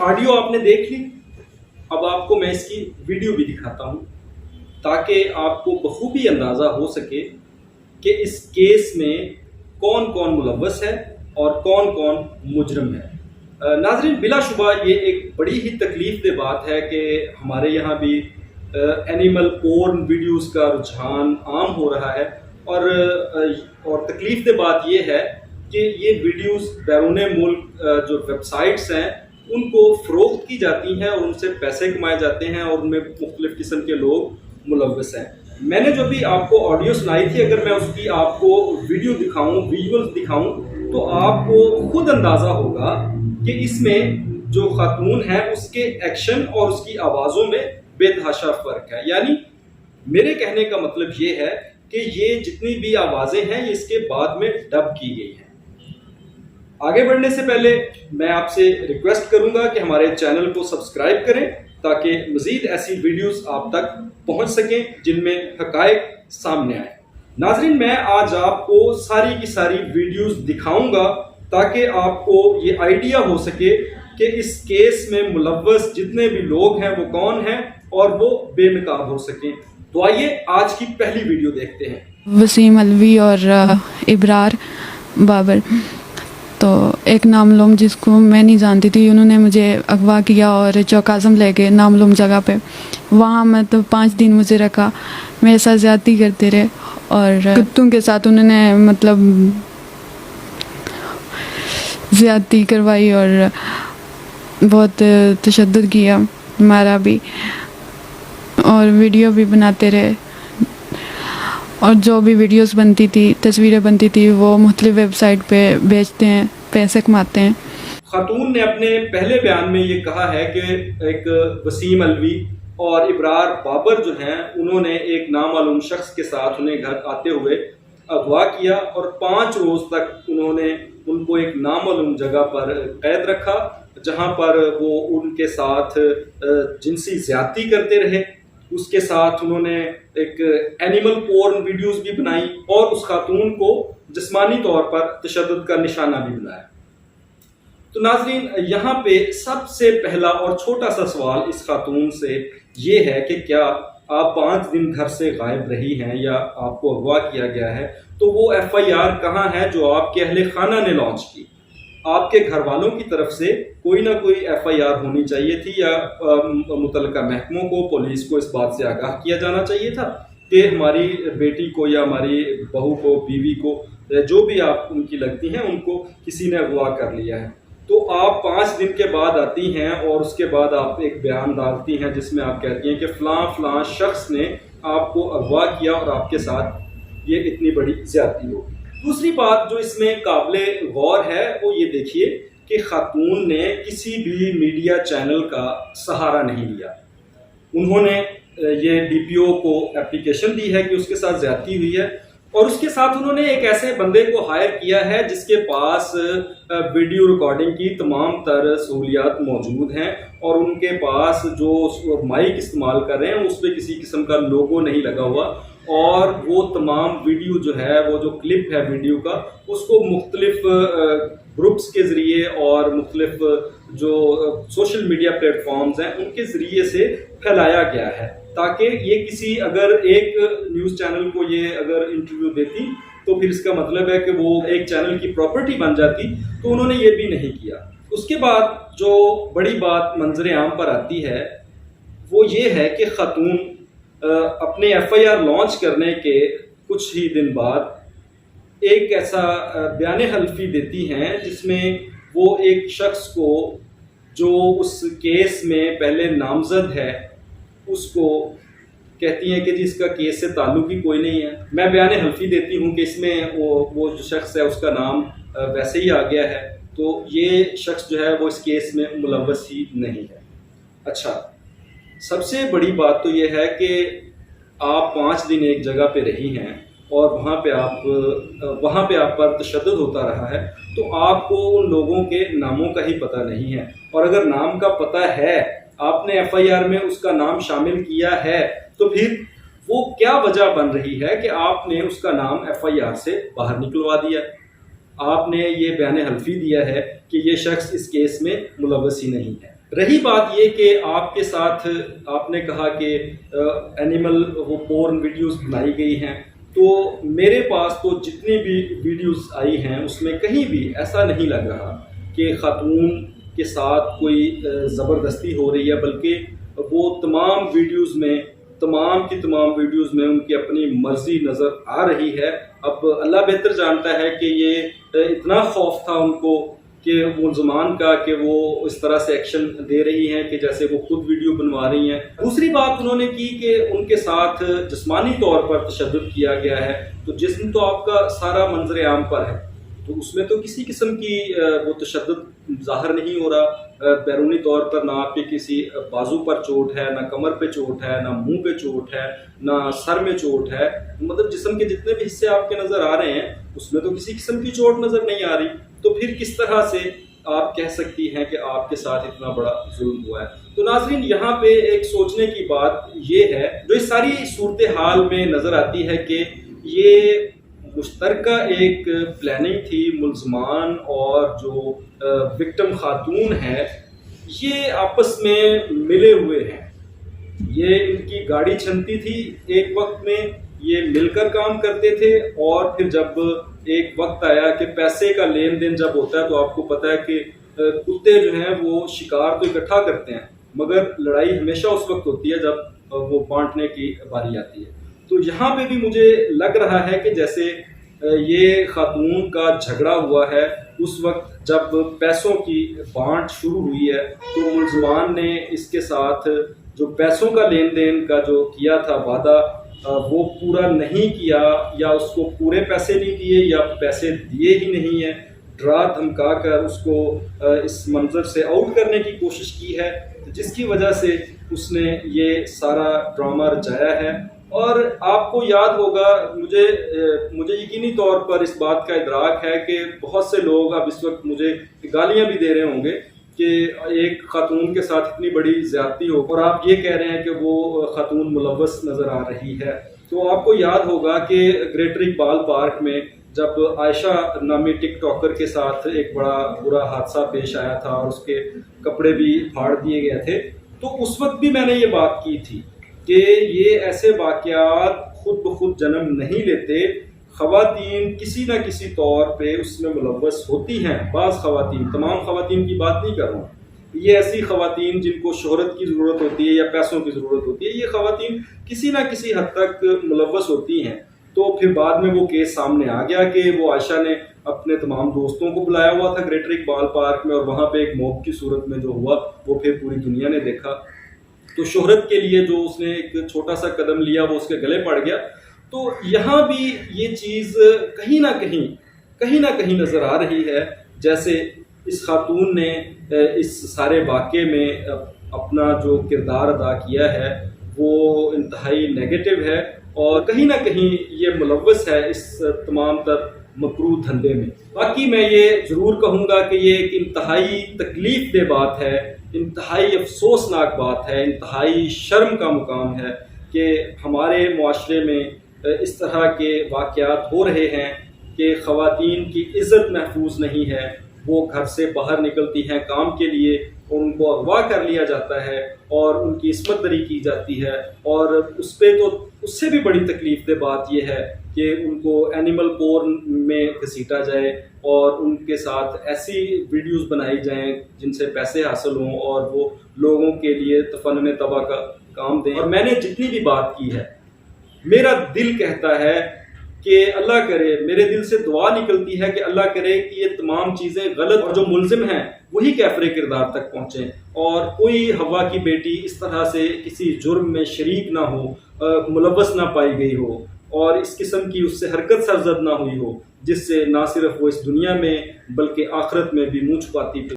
Audio آپ نے دیکھ لی، اب آپ کو میں اس کی ویڈیو بھی دکھاتا ہوں تاکہ آپ کو بخوبی اندازہ ہو سکے کہ اس کیس میں کون کون ملوث ہے اور کون کون مجرم ہے۔ ناظرین، بلا شبہ یہ ایک بڑی ہی تکلیف دہ بات ہے کہ ہمارے یہاں بھی اینیمل پورن ویڈیوز کا رجحان عام ہو رہا ہے، اور تکلیف دہ بات یہ ہے کہ یہ ویڈیوز بیرون ملک جو ویب سائٹس ہیں ان کو فروخت کی جاتی ہیں اور ان سے پیسے کمائے جاتے ہیں اور ان میں مختلف قسم کے لوگ ملوث ہیں۔ میں نے جو بھی آپ کو آڈیو سنائی تھی، اگر میں اس کی آپ کو ویڈیو دکھاؤں، ویژولز دکھاؤں، تو آپ کو خود اندازہ ہوگا کہ اس میں جو خاتون ہے اس کے ایکشن اور اس کی آوازوں میں بے تحاشا فرق ہے۔ یعنی میرے کہنے کا مطلب یہ ہے کہ یہ جتنی بھی آوازیں ہیں یہ اس کے بعد میں ڈب کی گئی ہیں۔ آگے بڑھنے سے پہلے میں آپ سے ریکویسٹ کروں گا کہ ہمارے چینل کو سبسکرائب کریں تاکہ مزید ایسی ویڈیوز آپ تک پہنچ سکیں جن میں حقائق سامنے آئیں۔ ناظرین، میں آج آپ کو ساری کی ساری ویڈیوز دکھاؤں گا تاکہ آپ کو یہ آئیڈیا ہو سکے کہ اس کیس میں ملوث جتنے بھی لوگ ہیں وہ کون ہیں اور وہ بے نقاب ہو سکیں۔ تو آئیے آج کی پہلی ویڈیو دیکھتے ہیں۔ وسیم الوی اور ابرار بابر، تو ایک نامعلوم جس کو میں نہیں جانتی تھی، انہوں نے مجھے اغوا کیا اور چوکازم لے گئے نامعلوم جگہ پہ۔ وہاں مطلب 5 دن مجھے رکھا، میرے ساتھ زیادتی کرتے رہے اور کتوں کے ساتھ انہوں نے مطلب زیادتی کروائی اور بہت تشدد کیا، مارا بھی اور ویڈیو بھی بناتے رہے، اور جو بھی ویڈیوز بنتی تھی، تصویریں بنتی تھی، وہ مختلف ویب سائٹ پہ بیچتے ہیں، پیسے کماتے ہیں۔ خاتون نے اپنے پہلے بیان میں یہ کہا ہے کہ ایک وسیم الوی اور ابرار بابر جو ہیں انہوں نے ایک نامعلوم شخص کے ساتھ انہیں گھر آتے ہوئے اغوا کیا اور 5 روز تک انہوں نے ان کو ایک نامعلوم جگہ پر قید رکھا جہاں پر وہ ان کے ساتھ جنسی زیادتی کرتے رہے۔ اس کے ساتھ انہوں نے ایک اینیمل پورن ویڈیوز بھی بنائی اور اس خاتون کو جسمانی طور پر تشدد کا نشانہ بھی بنایا۔ تو ناظرین، یہاں پہ سب سے پہلا اور چھوٹا سا سوال اس خاتون سے یہ ہے کہ کیا آپ 5 دن گھر سے غائب رہی ہیں یا آپ کو اغوا کیا گیا ہے، تو وہ FIR کہاں ہے جو آپ کے اہل خانہ نے لانچ کی؟ آپ کے گھر والوں کی طرف سے کوئی نہ کوئی FIR ہونی چاہیے تھی، یا متعلقہ محکموں کو، پولیس کو اس بات سے آگاہ کیا جانا چاہیے تھا کہ ہماری بیٹی کو یا ہماری بہو کو، بیوی کو، جو بھی آپ ان کی لگتی ہیں، ان کو کسی نے اغوا کر لیا ہے۔ تو آپ 5 دن کے بعد آتی ہیں اور اس کے بعد آپ ایک بیان ڈالتی ہیں جس میں آپ کہتی ہیں کہ فلاں فلاں شخص نے آپ کو اغوا کیا اور آپ کے ساتھ یہ اتنی بڑی زیادتی ہوگی۔ دوسری بات جو اس میں قابل غور ہے وہ یہ دیکھیے کہ خاتون نے کسی بھی میڈیا چینل کا سہارا نہیں لیا۔ انہوں نے یہ DPO کو اپلیکیشن دی ہے کہ اس کے ساتھ زیادتی ہوئی ہے، اور اس کے ساتھ انہوں نے ایک ایسے بندے کو ہائر کیا ہے جس کے پاس ویڈیو ریکارڈنگ کی تمام تر سہولیات موجود ہیں، اور ان کے پاس جو مائک استعمال کر رہے ہیں اس پہ کسی قسم کا لوگو نہیں لگا ہوا، اور وہ تمام ویڈیو جو ہے، وہ جو کلپ ہے ویڈیو کا، اس کو مختلف گروپس کے ذریعے اور مختلف جو سوشل میڈیا پلیٹ فارمز ہیں ان کے ذریعے سے پھیلایا گیا ہے، تاکہ یہ کسی اگر ایک نیوز چینل کو یہ اگر انٹرویو دیتی تو پھر اس کا مطلب ہے کہ وہ ایک چینل کی پراپرٹی بن جاتی، تو انہوں نے یہ بھی نہیں کیا۔ اس کے بعد جو بڑی بات منظر عام پر آتی ہے وہ یہ ہے کہ خاتون اپنے FIR لانچ کرنے کے کچھ ہی دن بعد ایک ایسا بیان حلفی دیتی ہیں جس میں وہ ایک شخص کو جو اس کیس میں پہلے نامزد ہے اس کو کہتی ہیں کہ جی اس کا کیس سے تعلق ہی کوئی نہیں ہے۔ میں بیان حلفی دیتی ہوں کہ اس میں وہ جو شخص ہے اس کا نام ویسے ہی آ گیا ہے، تو یہ شخص جو ہے وہ اس کیس میں ملوث ہی نہیں ہے۔ اچھا، سب سے بڑی بات تو یہ ہے کہ آپ 5 دن ایک جگہ پہ رہی ہیں اور وہاں پہ آپ پر تشدد ہوتا رہا ہے، تو آپ کو ان لوگوں کے ناموں کا ہی پتہ نہیں ہے، اور اگر نام کا پتہ ہے، آپ نے FIR میں اس کا نام شامل کیا ہے، تو پھر وہ کیا وجہ بن رہی ہے کہ آپ نے اس کا نام FIR سے باہر نکلوا دیا؟ آپ نے یہ بیان حلفی دیا ہے کہ یہ شخص اس کیس میں ملوث ہی نہیں ہے۔ رہی بات یہ کہ آپ کے ساتھ آپ نے کہا کہ اینیمل وہ پورن ویڈیوز بنائی گئی ہیں، تو میرے پاس تو جتنی بھی ویڈیوز آئی ہیں اس میں کہیں بھی ایسا نہیں لگ رہا کہ خاتون کے ساتھ کوئی زبردستی ہو رہی ہے، بلکہ وہ تمام ویڈیوز میں ان کی اپنی مرضی نظر آ رہی ہے۔ اب اللہ بہتر جانتا ہے کہ یہ اتنا خوف تھا ان کو کہ ملزمان کا کہ وہ اس طرح سے ایکشن دے رہی ہیں کہ جیسے وہ خود ویڈیو بنوا رہی ہیں۔ دوسری بات انہوں نے کی کہ ان کے ساتھ جسمانی طور پر تشدد کیا گیا ہے، تو جسم تو آپ کا سارا منظر عام پر ہے، تو اس میں تو کسی قسم کی وہ تشدد ظاہر نہیں ہو رہا بیرونی طور پر، نہ آپ کے کسی بازو پر چوٹ ہے، نہ کمر پہ چوٹ ہے، نہ منہ پہ چوٹ ہے، نہ سر میں چوٹ ہے، مطلب جسم کے جتنے بھی حصے آپ کے نظر آ رہے ہیں اس میں تو کسی قسم کی چوٹ نظر نہیں آ رہی، تو پھر کس طرح سے آپ کہہ سکتی ہیں کہ آپ کے ساتھ اتنا بڑا ظلم ہوا ہے؟ تو ناظرین یہاں پہ ایک سوچنے کی بات یہ ہے جو اس ساری صورتحال میں نظر آتی ہے کہ یہ مشترکہ ایک پلاننگ تھی، ملزمان اور جو وکٹم خاتون ہے یہ آپس میں ملے ہوئے ہیں، یہ ان کی گاڑی چھنتی تھی ایک وقت میں، یہ مل کر کام کرتے تھے، اور پھر جب ایک وقت آیا کہ پیسے کا لین دین جب ہوتا ہے تو آپ کو پتہ ہے کہ کتے جو ہیں وہ شکار تو اکٹھا کرتے ہیں مگر لڑائی ہمیشہ اس وقت ہوتی ہے جب وہ بانٹنے کی باری آتی ہے۔ تو یہاں پہ بھی مجھے لگ رہا ہے کہ جیسے یہ خاتون کا جھگڑا ہوا ہے اس وقت جب پیسوں کی بانٹ شروع ہوئی ہے تو ملزمان نے اس کے ساتھ جو پیسوں کا لین دین کا جو کیا تھا وعدہ وہ پورا نہیں کیا، یا اس کو پورے پیسے نہیں دیے یا پیسے دیے ہی نہیں ہیں، ڈرا دھمکا کر اس کو اس منظر سے آؤٹ کرنے کی کوشش کی ہے، جس کی وجہ سے اس نے یہ سارا ڈرامہ رچایا ہے۔ اور آپ کو یاد ہوگا، مجھے یقینی طور پر اس بات کا ادراک ہے کہ بہت سے لوگ اب اس وقت مجھے گالیاں بھی دے رہے ہوں گے کہ ایک خاتون کے ساتھ اتنی بڑی زیادتی ہو اور آپ یہ کہہ رہے ہیں کہ وہ خاتون ملوث نظر آ رہی ہے۔ تو آپ کو یاد ہوگا کہ گریٹر اقبال پارک میں جب عائشہ نامی ٹک ٹاکر کے ساتھ ایک بڑا برا حادثہ پیش آیا تھا اور اس کے کپڑے بھی پھاڑ دیے گئے تھے، تو اس وقت بھی میں نے یہ بات کی تھی کہ یہ ایسے واقعات خود بخود جنم نہیں لیتے، خواتین کسی نہ کسی طور پہ اس میں ملوث ہوتی ہیں۔ بعض خواتین، تمام خواتین کی بات نہیں کر رہا ہوں، یہ ایسی خواتین جن کو شہرت کی ضرورت ہوتی ہے یا پیسوں کی ضرورت ہوتی ہے، یہ خواتین کسی نہ کسی حد تک ملوث ہوتی ہیں۔ تو پھر بعد میں وہ کیس سامنے آ گیا کہ وہ عائشہ نے اپنے تمام دوستوں کو بلایا ہوا تھا گریٹر اقبال پارک میں، اور وہاں پہ ایک موب کی صورت میں جو ہوا وہ پھر پوری دنیا نے دیکھا۔ تو شہرت کے لیے جو اس نے ایک چھوٹا سا قدم لیا وہ اس کے گلے پڑ گیا۔ تو یہاں بھی یہ چیز کہیں نہ کہیں نظر آ رہی ہے، جیسے اس خاتون نے اس سارے واقعے میں اپنا جو کردار ادا کیا ہے وہ انتہائی نیگیٹو ہے، اور کہیں نہ کہیں یہ ملوث ہے اس تمام تر مکروہ دھندے میں۔ باقی میں یہ ضرور کہوں گا کہ یہ ایک انتہائی تکلیف دہ بات ہے، انتہائی افسوسناک بات ہے، انتہائی شرم کا مقام ہے کہ ہمارے معاشرے میں اس طرح کے واقعات ہو رہے ہیں کہ خواتین کی عزت محفوظ نہیں ہے، وہ گھر سے باہر نکلتی ہیں کام کے لیے، ان کو اغوا کر لیا جاتا ہے اور ان کی عصمت دری کی جاتی ہے، اور اس پہ تو اس سے بھی بڑی تکلیف دہ بات یہ ہے کہ ان کو اینیمل پورن میں گھسیٹا جائے اور ان کے ساتھ ایسی ویڈیوز بنائی جائیں جن سے پیسے حاصل ہوں اور وہ لوگوں کے لیے تفنن تباہ کا کام دیں۔ اور میں نے جتنی بھی بات کی ہے، میرا دل کہتا ہے کہ اللہ کرے، میرے دل سے دعا نکلتی ہے کہ اللہ کرے کہ یہ تمام چیزیں غلط، اور جو ملزم ہیں وہی کیفر کردار تک پہنچیں، اور کوئی ہوا کی بیٹی اس طرح سے کسی جرم میں شریک نہ ہو، ملوث نہ پائی گئی ہو، اور اس قسم کی اس سے حرکت سرزد نہ ہوئی ہو جس سے نہ صرف وہ اس دنیا میں بلکہ آخرت میں بھی منہ چھپاتی